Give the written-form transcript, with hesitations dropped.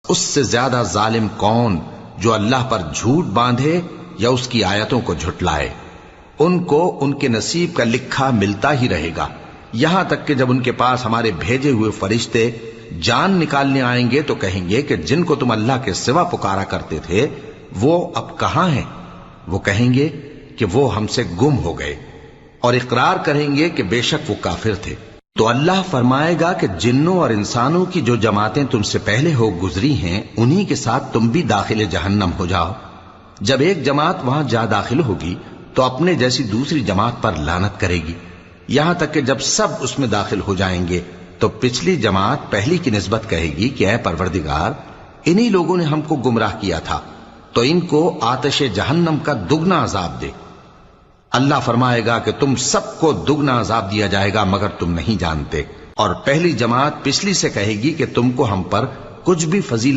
اس سے زیادہ ظالم کون جو اللہ پر جھوٹ باندھے یا اس کی آیتوں کو جھٹلائے؟ ان کو ان کے نصیب کا لکھا ملتا ہی رہے گا، یہاں تک کہ جب ان کے پاس ہمارے بھیجے ہوئے فرشتے جان نکالنے آئیں گے تو کہیں گے کہ جن کو تم اللہ کے سوا پکارا کرتے تھے وہ اب کہاں ہیں؟ وہ کہیں گے کہ وہ ہم سے گم ہو گئے، اور اقرار کریں گے کہ بے شک وہ کافر تھے۔ تو اللہ فرمائے گا کہ جنوں اور انسانوں کی جو جماعتیں تم سے پہلے ہو گزری ہیں انہی کے ساتھ تم بھی داخل جہنم ہو جاؤ۔ جب ایک جماعت وہاں جا داخل ہوگی تو اپنے جیسی دوسری جماعت پر لعنت کرے گی، یہاں تک کہ جب سب اس میں داخل ہو جائیں گے تو پچھلی جماعت پہلی کی نسبت کہے گی کہ اے پروردگار، انہی لوگوں نے ہم کو گمراہ کیا تھا، تو ان کو آتش جہنم کا دگنا عذاب دے۔ اللہ فرمائے گا کہ تم سب کو دگنا عذاب دیا جائے گا مگر تم نہیں جانتے۔ اور پہلی جماعت پچھلی سے کہے گی کہ تم کو ہم پر کچھ بھی فضیلت